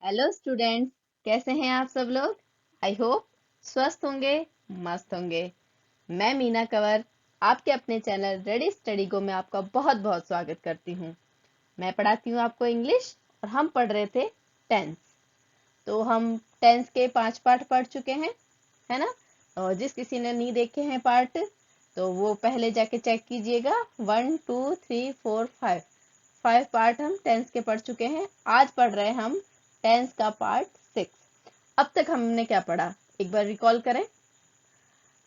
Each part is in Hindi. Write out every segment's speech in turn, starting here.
हेलो स्टूडेंट्स, कैसे हैं आप सब लोग। आई होप स्वस्थ होंगे, मस्त होंगे। मैं मीना कंवर आपके अपने चैनल रेडी स्टडी गो में आपका बहुत बहुत स्वागत करती हूँ। मैं पढ़ाती हूँ आपको इंग्लिश और हम पढ़ रहे थे टेंस। तो हम टेंस के 5 पार्ट पढ़ चुके हैं, है ना। और जिस किसी ने नहीं देखे हैं पार्ट तो वो पहले जाके चेक कीजिएगा। 1 2 3 4 5 पार्ट हम टेंस के पढ़ चुके हैं। आज पढ़ रहे हैं हम टेंस का पार्ट 6। अब तक हमने क्या पढ़ा, एक बार रिकॉल करें।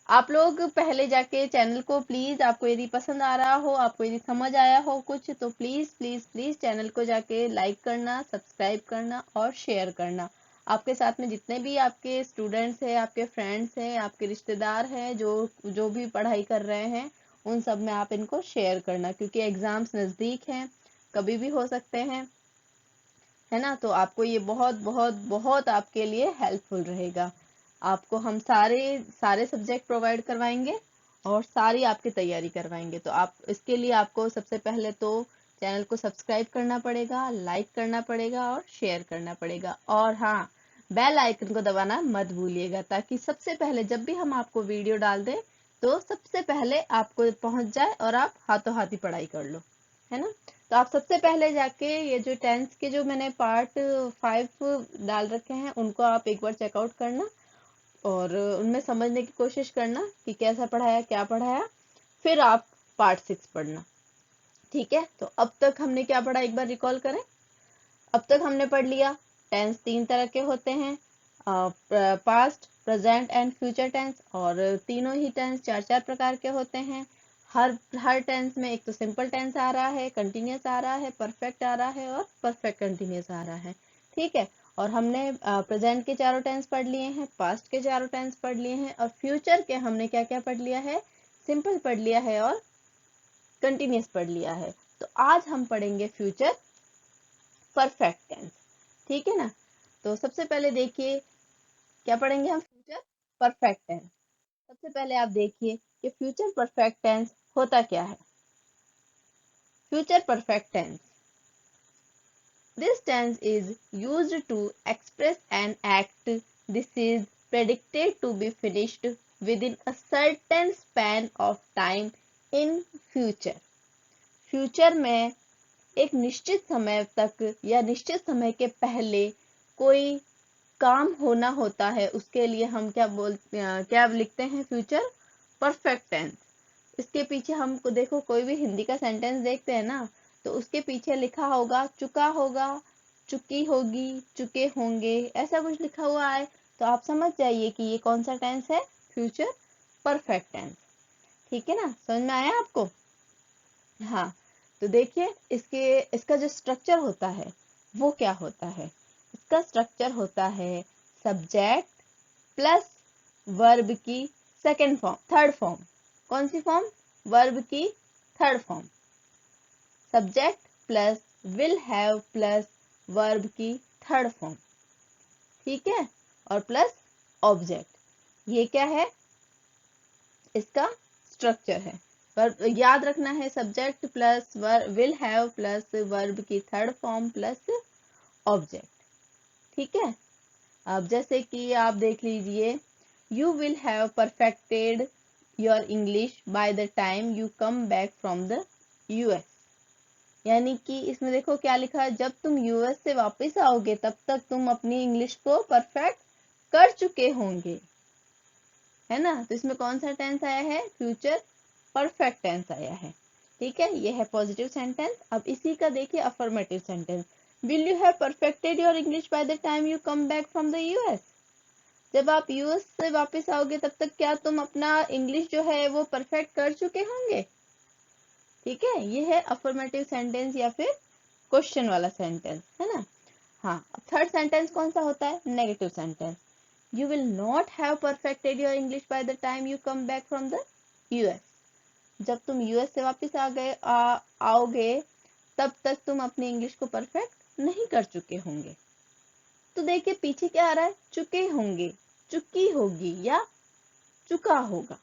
आप लोग पहले जाके चैनल को प्लीज, आपको यदि पसंद आ रहा हो, आपको यदि समझ आया हो कुछ, तो प्लीज प्लीज प्लीज चैनल को जाके लाइक करना, सब्सक्राइब करना और शेयर करना। आपके साथ में जितने भी आपके स्टूडेंट्स हैं, आपके फ्रेंड्स हैं, आपके रिश्तेदार हैं, जो जो भी पढ़ाई कर रहे हैं, उन सब में आप इनको शेयर करना, क्योंकि एग्जाम्स नजदीक हैं, कभी भी हो सकते हैं, है ना। तो आपको ये बहुत बहुत बहुत आपके लिए हेल्पफुल रहेगा। आपको हम सारे सारे सब्जेक्ट प्रोवाइड करवाएंगे और सारी आपकी तैयारी करवाएंगे। तो आप इसके लिए आपको सबसे पहले तो चैनल को सब्सक्राइब करना पड़ेगा, लाइक करना पड़ेगा और शेयर करना पड़ेगा। और हाँ, बेल आइकन को दबाना मत भूलिएगा, ताकि सबसे पहले जब भी हम आपको वीडियो डाल दें तो सबसे पहले आपको पहुंच जाए और आप हाथों हाथी पढ़ाई कर लो, है ना। तो आप सबसे पहले जाके ये जो टेंस के जो मैंने पार्ट 5 डाल रखे हैं उनको आप एक बार चेकआउट करना और उनमें समझने की कोशिश करना कि कैसा पढ़ाया, क्या पढ़ाया। फिर आप पार्ट 6 पढ़ना, ठीक है। तो अब तक हमने क्या पढ़ा, एक बार रिकॉल करें। अब तक हमने पढ़ लिया टेंस 3 तरह के होते हैं, past, present and future tense. और तीनों ही टेंस 4 4 प्रकार के होते हैं। हर टेंस में एक तो सिंपल टेंस आ रहा है, कंटिन्यूअस आ रहा है, परफेक्ट आ रहा है और परफेक्ट कंटिन्यूअस आ रहा है, ठीक है। और हमने प्रेजेंट के चारों टेंस पढ़ लिए हैं, पास्ट के चारों टेंस पढ़ लिए हैं और फ्यूचर के हमने क्या क्या पढ़ लिया है, सिंपल पढ़ लिया है और कंटिन्यूअस पढ़ लिया है। तो आज हम पढ़ेंगे फ्यूचर परफेक्ट टेंस, ठीक है ना। तो सबसे पहले देखिए क्या पढ़ेंगे हम, फ्यूचर परफेक्ट टेंस। सबसे पहले आप देखिए कि फ्यूचर परफेक्ट टेंस होता क्या है। Future perfect tense, this tense is used to express an act this is predicted to be finished within a certain span of time in future। Future में एक निश्चित समय तक या निश्चित समय के पहले कोई काम होना होता है, उसके लिए हम क्या लिखते हैं, फ्यूचर परफेक्ट टेंस। इसके पीछे हमको देखो, कोई भी हिंदी का सेंटेंस देखते हैं ना, तो उसके पीछे लिखा होगा चुका होगा, चुकी होगी, चुके होंगे, ऐसा कुछ लिखा हुआ है। तो आप समझ जाइए कि ये कौन सा टेंस है, फ्यूचर परफेक्ट टेंस, ठीक है ना। समझ में आया आपको। हाँ, तो देखिए इसका जो स्ट्रक्चर होता है वो क्या होता है। इसका स्ट्रक्चर होता है सब्जेक्ट प्लस वर्ब की सेकंड फॉर्म, थर्ड फॉर्म। कौन सी फॉर्म, वर्ब की third form. Subject plus will have plus verb की थर्ड फॉर्म, ठीक है। और प्लस ऑब्जेक्ट, ये क्या है, इसका स्ट्रक्चर है। पर याद रखना है, subject plus will have plus verb की थर्ड फॉर्म प्लस ऑब्जेक्ट, ठीक है। अब जैसे कि आप देख लीजिए, you will have perfected your English by the time you come back from the US. यानी कि इसमें देखो क्या लिखा है, जब तुम यूएस से वापस आओगे तब तक तुम अपनी इंग्लिश को परफेक्ट कर चुके होंगे, है ना। तो इसमें कौन सा टेंस आया है, फ्यूचर परफेक्ट टेंस आया है, ठीक है। ये है पॉजिटिव सेंटेंस। अब इसी का देखिए affirmative sentence, will you have perfected your English by the time you come back from the US. जब आप यूएस से वापस आओगे तब तक क्या तुम अपना इंग्लिश जो है वो परफेक्ट कर चुके होंगे, ठीक है। ये है अफर्मेटिव सेंटेंस या फिर क्वेश्चन वाला सेंटेंस, है ना। हाँ, अब थर्ड सेंटेंस कौन सा होता है, negative sentence. You will not have perfected your English by the time you come back from the US। जब तुम यूएस से वापस आओगे तब तक तुम अपनी इंग्लिश को परफेक्ट नहीं कर चुके होंगे। तो देखिए पीछे क्या आ रहा है, चुके होंगे, चुकी होगी या चुका होगा।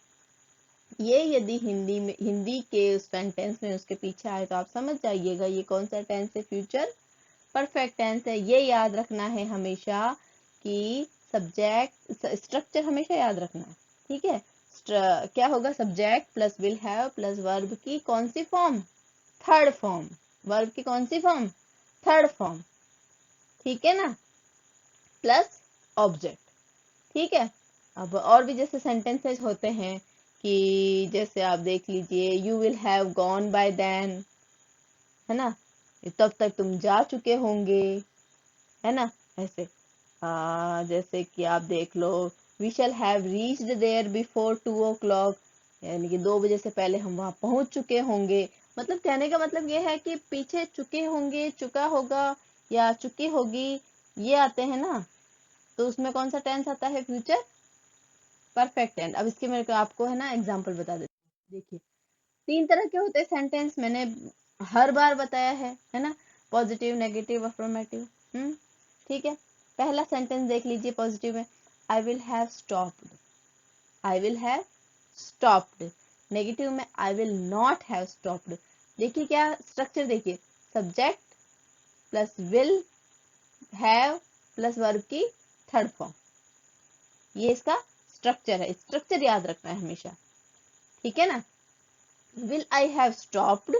ये यदि हिंदी के उस सेंटेंस में उसके पीछे आए तो आप समझ जाइएगा ये कौन सा टेंस है, फ्यूचर परफेक्ट टेंस है। ये याद रखना है हमेशा कि सब्जेक्ट स्ट्रक्चर हमेशा याद रखना है, ठीक है। क्या होगा, subject plus will have plus verb की कौन सी फॉर्म, थर्ड फॉर्म। वर्ब की कौन सी फॉर्म, थर्ड फॉर्म, ठीक है ना, प्लस ऑब्जेक्ट, ठीक है। अब और भी जैसे सेंटेंसेस होते हैं कि जैसे आप देख लीजिए, you will have gone by then, है ना, तब तक तुम जा चुके होंगे, है ना। ऐसे जैसे कि आप देख लो, we shall have reached there before 2 o'clock, यानी कि 2 बजे से पहले हम वहां पहुंच चुके होंगे। मतलब कहने का मतलब ये है कि पीछे चुके होंगे, चुका होगा या चुकी होगी, ये आते हैं ना, तो उसमें कौन सा टेंस आता है, फ्यूचर परफेक्ट टेंस। अब इसके मेरे को आपको है ना एग्जांपल बता देती हूँ। देखिए 3 तरह के होते हैं सेंटेंस, मैंने हर बार बताया है ना, पॉजिटिव, नेगेटिव, अफर्मेटिव। ठीक है। पहला सेंटेंस देख लीजिए पॉजिटिव में, I will have stopped, I will have stopped. Negative में I will not have stopped. देखिए क्या स्ट्रक्चर, देखिए subject plus will have plus verb की थर्ड फॉर्म, ये इसका स्ट्रक्चर है। स्ट्रक्चर याद रखना है हमेशा, ठीक है ना। विल आई हैव स्टॉप्ड,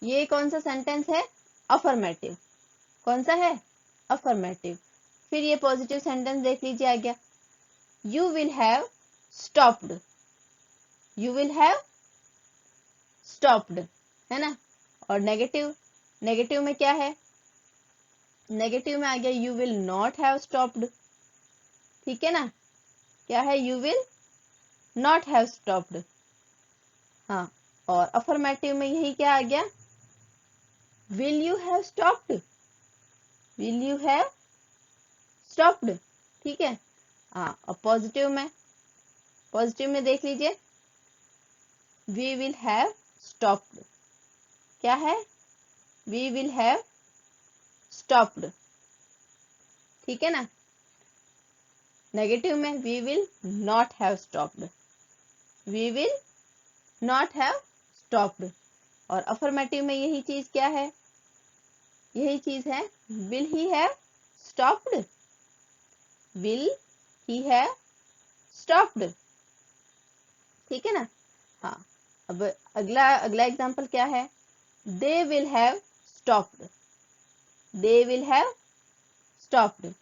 ये कौन सा सेंटेंस है, अफर्मेटिव। कौन सा है, अफर्मेटिव। फिर ये पॉजिटिव सेंटेंस देख लीजिए आ गया, you will have stopped, you will have stopped, है ना। और नेगेटिव, नेगेटिव में क्या है, नेगेटिव में आ गया you will not have stopped, ठीक है ना। क्या है, you will not have stopped. हाँ, और अफर्मेटिव में यही क्या आ गया, will you have stopped, will you have stopped, ठीक है। हाँ, और पॉजिटिव में, पॉजिटिव में देख लीजिए, वी विल हैव स्टॉप्ड, क्या है, वी विल हैव स्टॉप्ड, ठीक है ना। नेगेटिव में we will not have stopped, we will not have stopped. और अफर्मेटिव में यही चीज क्या है, यही चीज है, will he have stopped, will he have stopped, ठीक है ना। हाँ, अब अगला अगला एग्जांपल क्या है, they will have stopped, they will have stopped.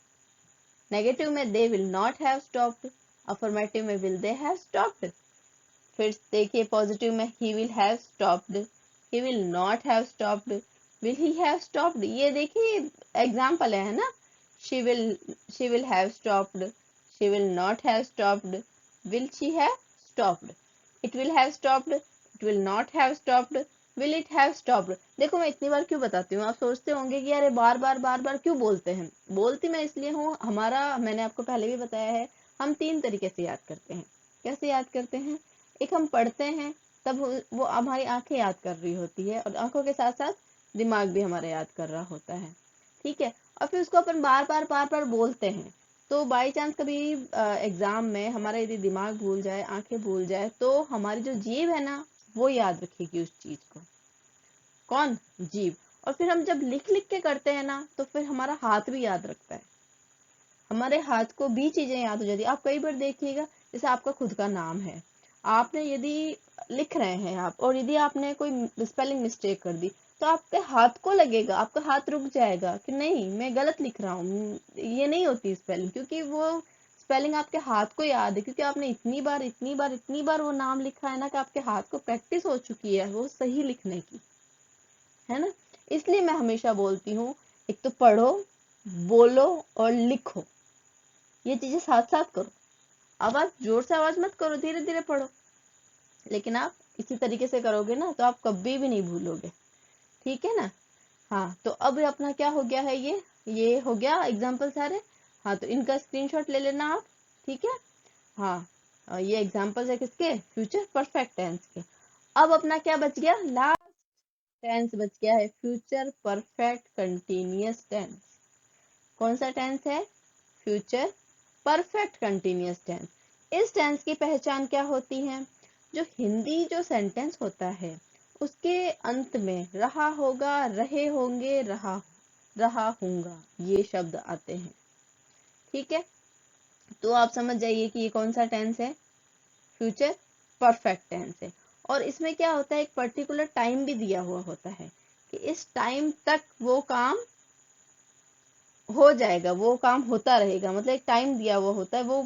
Negative में they will not have stopped, affirmative में विल दे हैव स्टॉप्ड। फिर देखिए पॉजिटिव में he will have stopped, he will not have stopped, will he have stopped. ये देखिए एग्जांपल है ना, she will have stopped, she will not have stopped, will she have stopped, it will have stopped, it will not have stopped, will it have stopped. देखो मैं इतनी बार क्यों बताती हूँ, आप सोचते होंगे कि अरे बार बार क्यों बोलते हैं। बोलती मैं इसलिए हूँ, हमारा, मैंने आपको पहले भी बताया है, हम 3 तरीके से याद करते हैं। कैसे याद करते हैं, एक हम पढ़ते हैं, तब वो हमारी आंखें याद कर रही होती है, और आंखों के साथ साथ दिमाग भी हमारा याद कर रहा होता है, ठीक है। और फिर उसको अपन बार बार बोलते हैं, तो बाई चांस कभी एग्जाम में हमारा यदि दिमाग भूल जाए, आंखें भूल जाए, तो हमारी जो जीभ है ना, वो याद रखेगी उस चीज को। कौन, जीभ। और फिर हम जब लिख लिख के करते हैं ना, तो फिर हमारा हाथ भी याद रखता है, हमारे हाथ को भी चीजें याद हो जाती है। आप कई बार देखिएगा, जैसे आपका खुद का नाम है, आपने यदि लिख रहे हैं आप, और यदि आपने कोई स्पेलिंग मिस्टेक कर दी, तो आपके हाथ को लगेगा, आपका हाथ रुक जाएगा कि नहीं मैं गलत लिख रहा हूँ, ये नहीं होती स्पेलिंग, क्योंकि वो स्पेलिंग आपके हाथ को याद है, क्योंकि आपने इतनी बार वो नाम लिखा है ना, कि आपके हाथ को प्रैक्टिस हो चुकी है वो सही लिखने की, है ना। इसलिए मैं हमेशा बोलती हूँ, एक तो पढ़ो, बोलो और लिखो, ये चीजें साथ साथ करो। आवाज जोर से आवाज मत करो, धीरे धीरे पढ़ो, लेकिन आप इसी तरीके से करोगे ना, तो आप कभी भी नहीं भूलोगे, ठीक है ना। हाँ, तो अब अपना क्या हो गया है, ये हो गया एग्जाम्पल सारे। हाँ, तो इनका स्क्रीनशॉट ले लेना आप, ठीक है। हाँ, ये एग्जाम्पल्स है किसके, फ्यूचर परफेक्ट टेंस के। अब अपना क्या बच गया, लास्ट टेंस बच गया है, फ्यूचर परफेक्ट कंटिन्यूअस टेंस। कौन सा टेंस है, फ्यूचर परफेक्ट कंटिन्यूअस टेंस। इस टेंस की पहचान क्या होती है, जो हिंदी जो सेंटेंस होता है, उसके अंत में रहा होगा, रहे होंगे, रहा रहा हूँगा, ये शब्द आते हैं। ठीक है, तो आप समझ जाइए कि ये कौन सा टेंस है, फ्यूचर परफेक्ट टेंस है। और इसमें क्या होता है, एक पर्टिकुलर टाइम भी दिया हुआ होता है कि इस टाइम तक वो काम हो जाएगा, वो काम होता रहेगा, मतलब एक टाइम दिया हुआ होता है। वो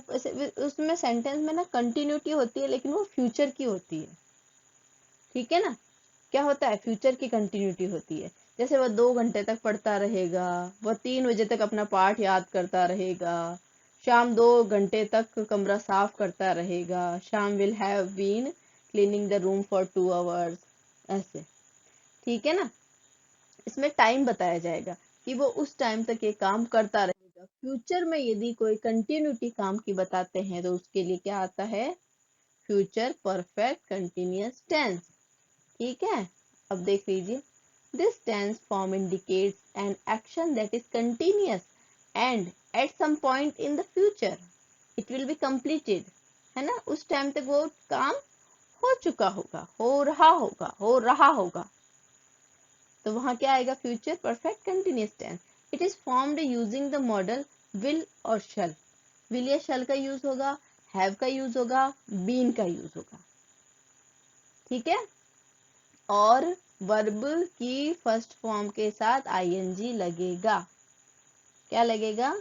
उसमें सेंटेंस में ना कंटिन्यूटी होती है, लेकिन वो फ्यूचर की होती है। ठीक है ना, क्या होता है, फ्यूचर की कंटिन्यूटी होती है। जैसे वह 2 घंटे तक पढ़ता रहेगा, वह 3 बजे तक अपना पाठ याद करता रहेगा, शाम 2 घंटे तक कमरा साफ करता रहेगा, Sham will have been cleaning the room for 2 hours, ऐसे। ठीक है ना, इसमें टाइम बताया जाएगा कि वो उस टाइम तक ये काम करता रहेगा। फ्यूचर में यदि कोई कंटिन्यूटी काम की बताते हैं तो उसके लिए क्या आता है, फ्यूचर परफेक्ट कंटिन्यूअस टेंस। ठीक है, अब देख लीजिए, this tense form indicates an action that is continuous and at some point in the future it will be completed, है ना, उस टाइम तक वो काम हो चुका होगा, हो रहा होगा। तो वहां क्या आएगा, future perfect continuous tense. It is formed using the modal will और शल। विल या शल का यूज होगा, हैव का यूज होगा, बीन का यूज होगा। ठीक है, और वर्ब की फर्स्ट फॉर्म के साथ आईएनजी लगेगा। क्या लगेगा,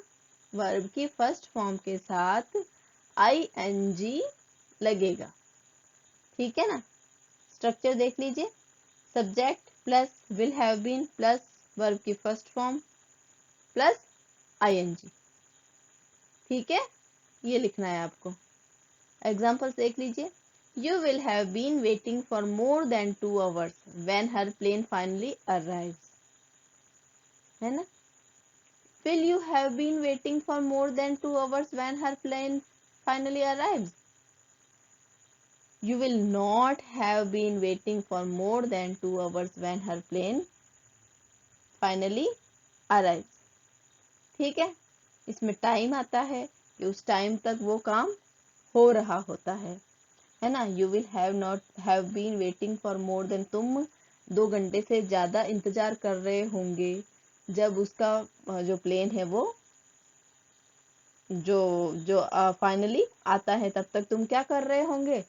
वर्ब की फर्स्ट फॉर्म के साथ आईएनजी लगेगा। ठीक है ना, स्ट्रक्चर देख लीजिए, subject plus will have been plus verb की फर्स्ट फॉर्म प्लस आईएनजी। ठीक है, ये लिखना है आपको। एग्जाम्पल्स देख लीजिए, You will have been waiting for more than 2 hours when her plane finally arrives. है ना, Will you have been waiting for more than 2 hours when her plane finally arrives? You will not have been waiting for more than 2 hours when her plane finally arrives. ठीक है, इसमें टाइम आता है कि उस टाइम तक वो काम हो रहा होता है ना। You will have not have been waiting for more than, तुम 2 घंटे से ज्यादा इंतजार कर रहे होंगे जब उसका जो प्लेन है वो जो जो फाइनली आता है, तब तक तुम क्या कर रहे होंगे,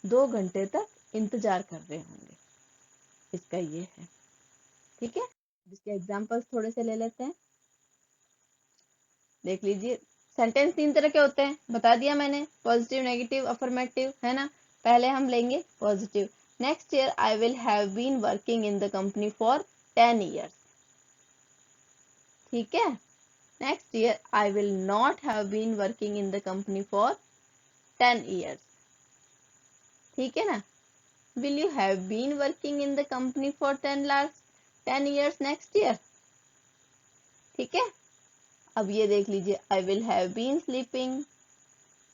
2 घंटे तक इंतजार कर रहे होंगे। इसका ये है। ठीक है, इसके एग्जाम्पल्स थोड़े से ले लेते हैं, देख लीजिए। सेंटेंस 3 तरह के होते हैं, बता दिया मैंने, पॉजिटिव, नेगेटिव, अफर्मेटिव, है ना। पहले हम लेंगे positive. Next year I will have been working in the company for 10 years। ठीक है, next year I will not have been working in the company for 10 years। ठीक है ना, will you have been working in the company for 10 years next year. ठीक है, अब ये देख लीजिए, I will have been sleeping,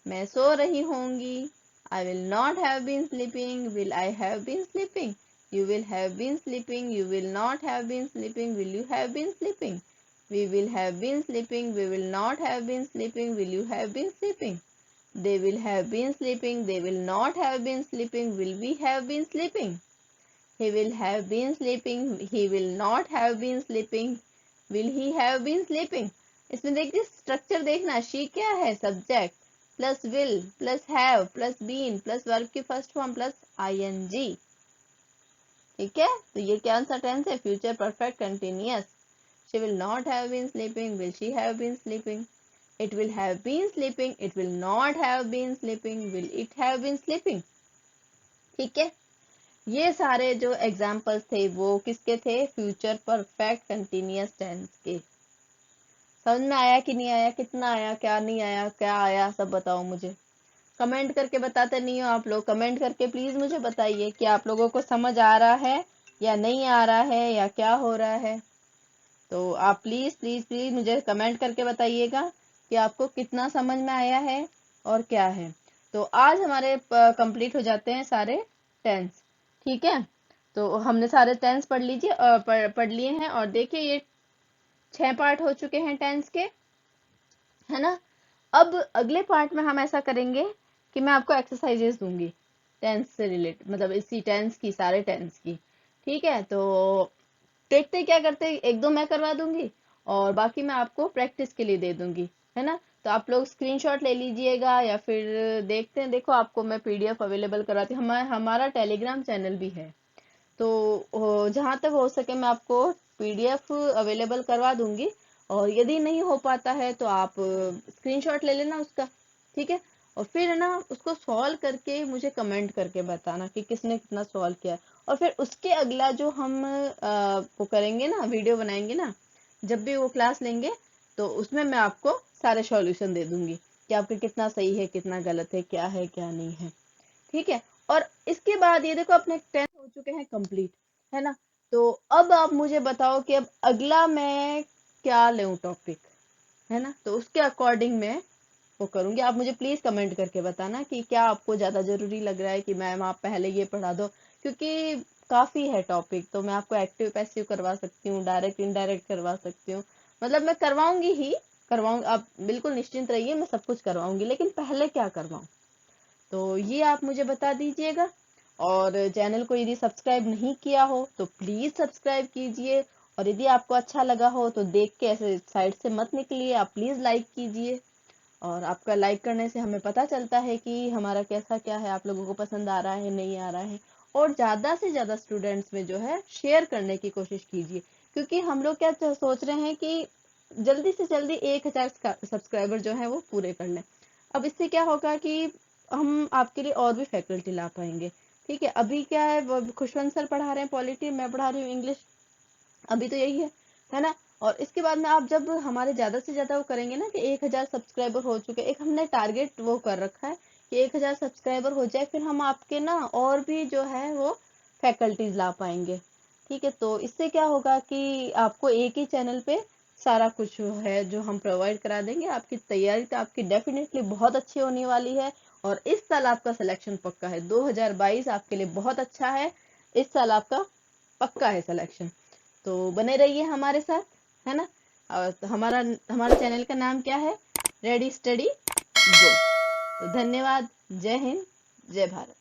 मैं सो रही होंगी। I will not have been sleeping, will I have been sleeping? You will have been sleeping, you will not have been sleeping, will you have been sleeping? We will have been sleeping, we will not have been sleeping, will you have been sleeping? They will have been sleeping, they will not have been sleeping, will we have been sleeping? He will have been sleeping, he will not have been sleeping, will he have been sleeping? इसमें देखिए स्ट्रक्चर देखना, शी क्या है, subject plus will plus have plus been plus verb की फर्स्ट फॉर्म प्लस आईएनजी। ठीक है, तो ये क्या सा टेंस है, future perfect continuous. She will not have been sleeping, will she have been sleeping? It will have been sleeping, it will not have been sleeping, will it have been sleeping? ठीक है, ये सारे जो एग्जाम्पल्स थे वो किसके थे, फ्यूचर परफेक्ट कंटिन्यूअस टेंस के। समझ में आया कि नहीं आया, कितना आया, क्या नहीं आया, क्या आया, सब बताओ मुझे। कमेंट करके बताते नहीं हो आप लोग, कमेंट करके प्लीज मुझे बताइए कि आप लोगों को समझ आ रहा है या नहीं आ रहा है या क्या हो रहा है। तो आप प्लीज प्लीज प्लीज मुझे कमेंट करके बताइएगा कि आपको कितना समझ में आया है और क्या है। तो आज हमारे कंप्लीट हो जाते हैं सारे टेंस। ठीक है, तो हमने सारे टेंस पढ़ लीजिए, पढ़ लिए हैं। और देखिए ये 6 पार्ट हो चुके हैं टेंस के, है ना। अब अगले पार्ट में हम ऐसा करेंगे कि मैं आपको एक्सरसाइजेस दूंगी टेंस से रिलेटेड, मतलब इसी टेंस की, सारे टेंस की। ठीक है, तो देखते क्या करते, 1-2 मैं करवा दूंगी और बाकी मैं आपको प्रैक्टिस के लिए दे दूंगी, है ना। तो आप लोग स्क्रीनशॉट ले लीजिएगा या फिर देखते हैं, देखो आपको मैं पीडीएफ अवेलेबल करवाती हूँ। हमारा टेलीग्राम चैनल भी है, तो जहां तक हो सके मैं आपको पीडीएफ अवेलेबल करवा दूंगी। और यदि नहीं हो पाता है तो आप स्क्रीनशॉट ले लेना उसका, ठीक है। और फिर है ना उसको सॉल्व करके मुझे कमेंट करके बताना कि किसने कितना सॉल्व किया है। और फिर उसके अगला जो हम वो करेंगे ना, वीडियो बनाएंगे ना, जब भी वो क्लास लेंगे, तो उसमें मैं आपको सारे सॉल्यूशन दे दूंगी कि आपका कितना सही है कितना गलत है क्या नहीं है, ठीक है। और इसके बाद ये देखो अपने 10 हो चुके हैं कंप्लीट, है ना। तो अब आप मुझे बताओ कि अब अगला मैं क्या लूं टॉपिक, है ना। तो उसके अकॉर्डिंग मैं वो करूंगी। आप मुझे प्लीज कमेंट करके बताना कि क्या आपको ज्यादा जरूरी लग रहा है कि मैम आप पहले ये पढ़ा दो, क्योंकि काफी है टॉपिक। तो मैं आपको एक्टिव पैसिव करवा सकती हूँ, डायरेक्ट इनडायरेक्ट करवा सकती हूँ, मतलब मैं करवाऊंगी ही करवाऊंगी। आप बिल्कुल निश्चिंत रहिए, मैं सब कुछ करवाऊंगी, लेकिन पहले क्या करवाऊं तो ये आप मुझे बता दीजिएगा। और चैनल को यदि सब्सक्राइब नहीं किया हो तो प्लीज सब्सक्राइब कीजिए। और यदि आपको अच्छा लगा हो तो देख के ऐसे साइड से मत निकलिए, आप प्लीज लाइक कीजिए। और आपका लाइक करने से हमें पता चलता है कि हमारा कैसा क्या है, आप लोगों को पसंद आ रहा है नहीं आ रहा है। और ज्यादा से ज्यादा स्टूडेंट्स में जो है शेयर करने की कोशिश कीजिए, क्योंकि हम लोग क्या सोच रहे हैं कि जल्दी से जल्दी 1000 सब्सक्राइबर जो है वो पूरे कर लें। अब इससे क्या होगा कि हम आपके लिए और भी फैकल्टी ला पाएंगे, ठीक है। अभी क्या है, खुशवंत सर पढ़ा रहे हैं पॉलिटी, मैं पढ़ा रही हूँ इंग्लिश, अभी तो यही है ना। और इसके बाद में आप जब हमारे ज्यादा से ज्यादा वो करेंगे ना कि 1000 सब्सक्राइबर हो चुके, एक हमने टारगेट वो कर रखा है कि 1000 सब्सक्राइबर हो जाए, फिर हम आपके ना और भी जो है वो फैकल्टीज ला पाएंगे, ठीक है। तो इससे क्या होगा कि आपको एक ही चैनल पे सारा कुछ है जो हम प्रोवाइड करा देंगे। आपकी तैयारी तो आपकी डेफिनेटली बहुत अच्छी होने वाली है। और इस साल आपका सिलेक्शन पक्का है, 2022 आपके लिए बहुत अच्छा है, इस साल आपका पक्का है सिलेक्शन। तो बने रहिए हमारे साथ, है ना। और हमारा हमारे चैनल का नाम क्या है, रेडी स्टडी गो। तो धन्यवाद, जय हिंद, जय भारत।